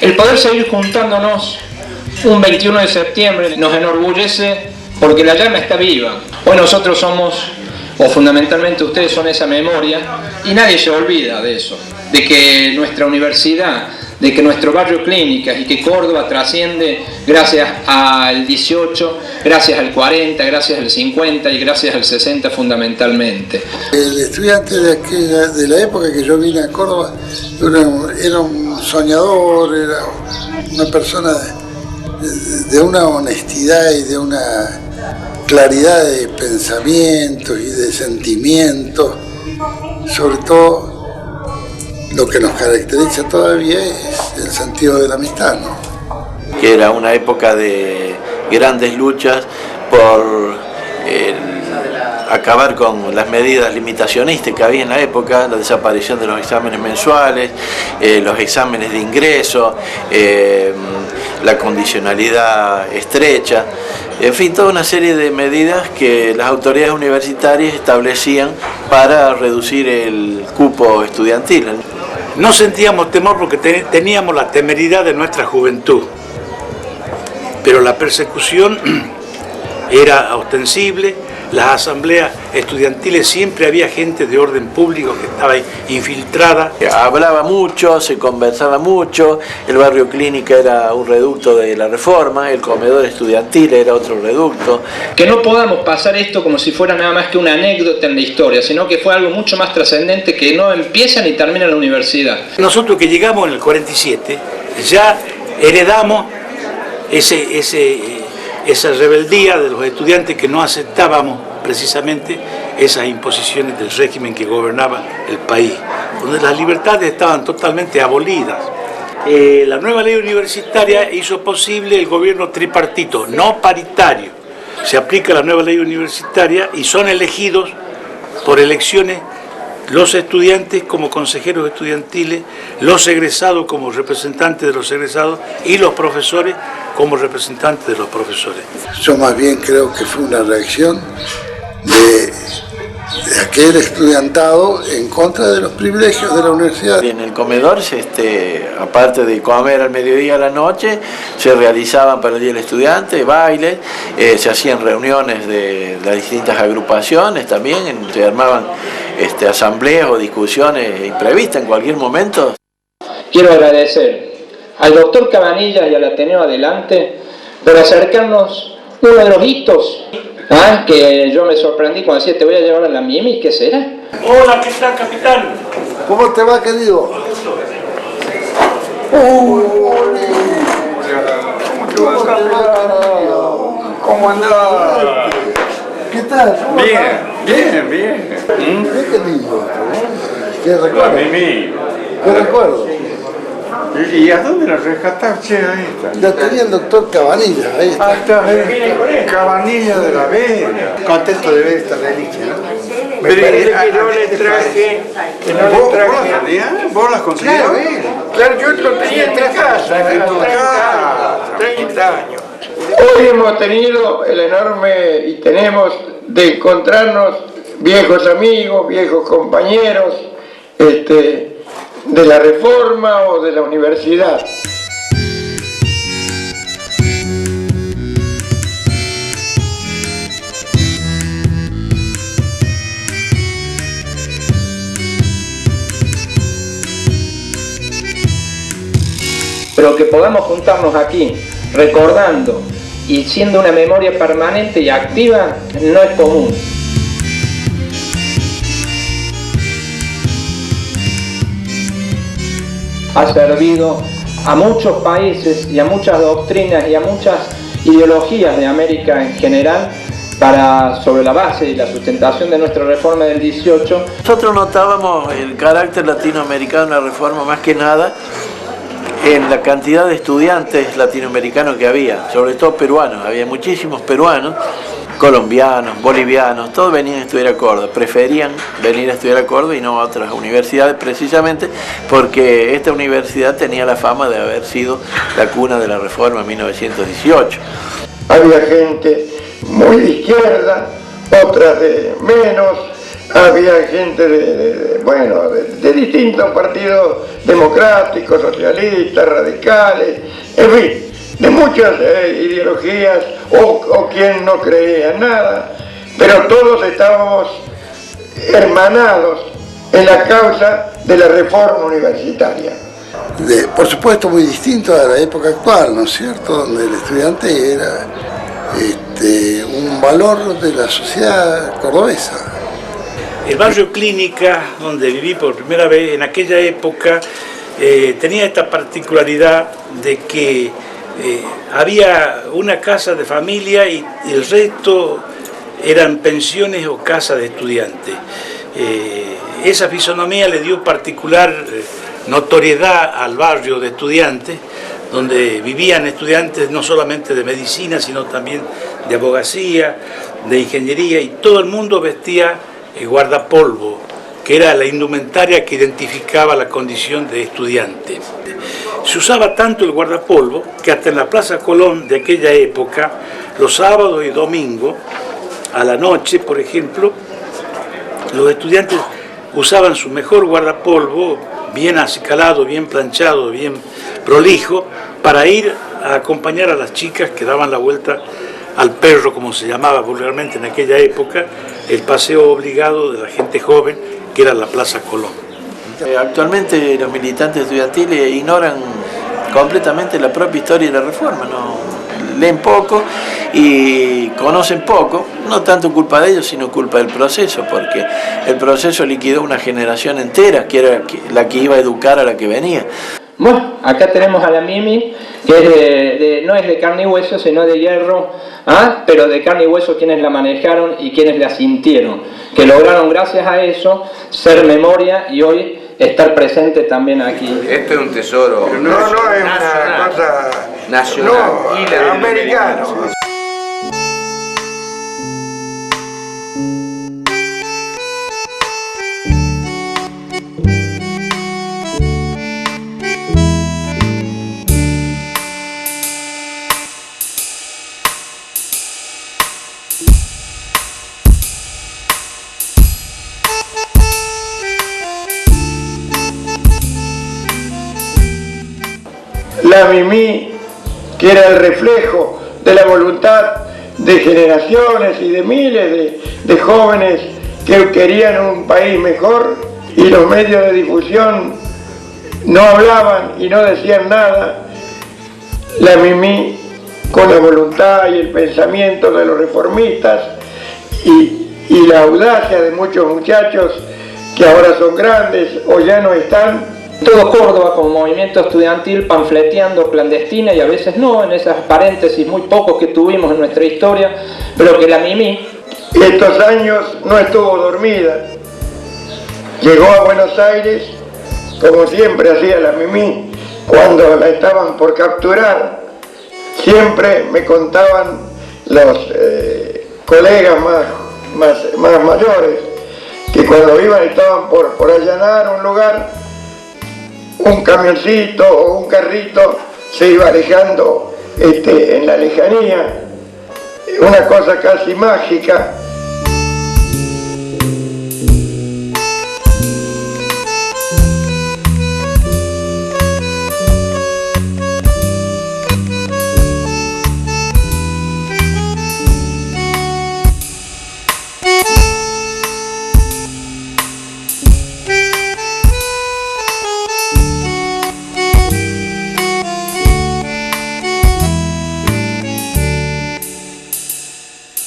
El poder seguir juntándonos un 21 de septiembre nos enorgullece porque la llama está viva. Hoy nosotros somos, o fundamentalmente ustedes son esa memoria, y nadie se olvida de eso, de que nuestra universidad, de que nuestro barrio Clínicas y que Córdoba trasciende gracias al 18, gracias al 40, gracias al 50 y gracias al 60 fundamentalmente. El estudiante de la época que yo vine a Córdoba era un soñador, era una persona de una honestidad y de una claridad de pensamientos y de sentimientos. Sobre todo, lo que nos caracteriza todavía es el sentido de la amistad, ¿no? Que era una época de grandes luchas por acabar con las medidas limitacionistas que había en la época, la desaparición de los exámenes mensuales, los exámenes de ingreso, la condicionalidad estrecha, en fin, toda una serie de medidas que las autoridades universitarias establecían para reducir el cupo estudiantil. No sentíamos temor porque teníamos la temeridad de nuestra juventud, pero la persecución era ostensible. Las asambleas estudiantiles siempre había gente de orden público que estaba infiltrada. Hablaba mucho, se conversaba mucho, el barrio Clínica era un reducto de la Reforma, el comedor estudiantil era otro reducto. Que no podamos pasar esto como si fuera nada más que una anécdota en la historia, sino que fue algo mucho más trascendente que no empieza ni termina en la universidad. Nosotros que llegamos en el 47 ya heredamos esa rebeldía de los estudiantes que no aceptábamos precisamente esas imposiciones del régimen que gobernaba el país, donde las libertades estaban totalmente abolidas. La nueva ley universitaria hizo posible el gobierno tripartito, no paritario. Se aplica la nueva ley universitaria y son elegidos por elecciones los estudiantes como consejeros estudiantiles, los egresados como representantes de los egresados y los profesores como representantes de los profesores. Yo más bien creo que fue una reacción de aquel estudiantado en contra de los privilegios de la universidad. En el comedor, aparte de comer al mediodía a la noche, se realizaban para el Día del Estudiante bailes, se hacían reuniones de las distintas agrupaciones también, se armaban asambleas o discusiones imprevistas en cualquier momento. Quiero agradecer al doctor Cabanillas y al Ateneo Adelante por acercarnos uno de los hitos que yo me sorprendí cuando decía te voy a llevar a la Mimi, ¿qué será? Hola, ¿qué tal, capitán? ¿Cómo te va, querido? ¿Cómo andás? ¿Qué tal? Bien. Qué lindo. ¿Qué recuerdo? La Mimi. ¿Qué recuerdo? ¿Y a dónde la rescataste a esta? La tenía el doctor Cabanillas, ahí está. Ah, está, Cabanilla de la Vega. Contento de ver esta reliquia, ¿no? Pero que no le traje. ¿Vos las tenías? ¿Vos las conseguías? Claro, yo lo tenía en mi casa, En tu casa. 30 años. Hoy hemos tenido el enorme y tenemos de encontrarnos viejos amigos, viejos compañeros de la Reforma o de la universidad. Pero que podamos juntarnos aquí, recordando y siendo una memoria permanente y activa, no es común. Ha servido a muchos países y a muchas doctrinas y a muchas ideologías de América en general sobre la base y la sustentación de nuestra reforma del 18. Nosotros notábamos el carácter latinoamericano de la reforma más que nada en la cantidad de estudiantes latinoamericanos que había, sobre todo peruanos, había muchísimos peruanos, colombianos, bolivianos, todos venían a estudiar a Córdoba, preferían venir a estudiar a Córdoba y no a otras universidades precisamente porque esta universidad tenía la fama de haber sido la cuna de la reforma en 1918. Había gente muy de izquierda, otras de menos, había gente de distintos partidos democráticos, socialistas, radicales, en fin, de muchas ideologías o quien no creía en nada, pero todos estábamos hermanados en la causa de la reforma universitaria. Por supuesto muy distinto a la época actual, ¿no es cierto?, donde el estudiante era un valor de la sociedad cordobesa. El barrio Clínica, donde viví por primera vez, en aquella época tenía esta particularidad de que había una casa de familia y el resto eran pensiones o casas de estudiantes. Esa fisonomía le dio particular notoriedad al barrio de estudiantes, donde vivían estudiantes no solamente de medicina, sino también de abogacía, de ingeniería, y todo el mundo vestía guardapolvo, que era la indumentaria que identificaba la condición de estudiante. Se usaba tanto el guardapolvo que hasta en la Plaza Colón de aquella época, los sábados y domingos, a la noche, por ejemplo, los estudiantes usaban su mejor guardapolvo, bien acicalado, bien planchado, bien prolijo, para ir a acompañar a las chicas que daban la vuelta al perro, como se llamaba vulgarmente en aquella época, el paseo obligado de la gente joven, que era la Plaza Colón. Actualmente los militantes estudiantiles ignoran completamente la propia historia de la reforma, no leen poco y conocen poco, no tanto culpa de ellos, sino culpa del proceso, porque el proceso liquidó una generación entera, que era la que iba a educar a la que venía. Bueno, acá tenemos a la Mimi, que no es de carne y hueso, sino de hierro, pero de carne y hueso quienes la manejaron y quienes la sintieron, que lograron gracias a eso ser memoria y hoy estar presente también aquí. Esto es un tesoro. No es una cosa nacional, no, americano. La Mimi, que era el reflejo de la voluntad de generaciones y de miles de jóvenes que querían un país mejor, y los medios de difusión no hablaban y no decían nada. La Mimi, con la voluntad y el pensamiento de los reformistas y la audacia de muchos muchachos que ahora son grandes o ya no están, Todo Córdoba como movimiento estudiantil panfleteando clandestina y a veces no, en esas paréntesis muy pocos que tuvimos en nuestra historia, pero que la Mimi estos años no estuvo dormida. Llegó a Buenos Aires, como siempre hacía la Mimi, cuando la estaban por capturar. Siempre me contaban los colegas más mayores que cuando estaban por allanar un lugar, un camioncito o un carrito se iba alejando en la lejanía, una cosa casi mágica.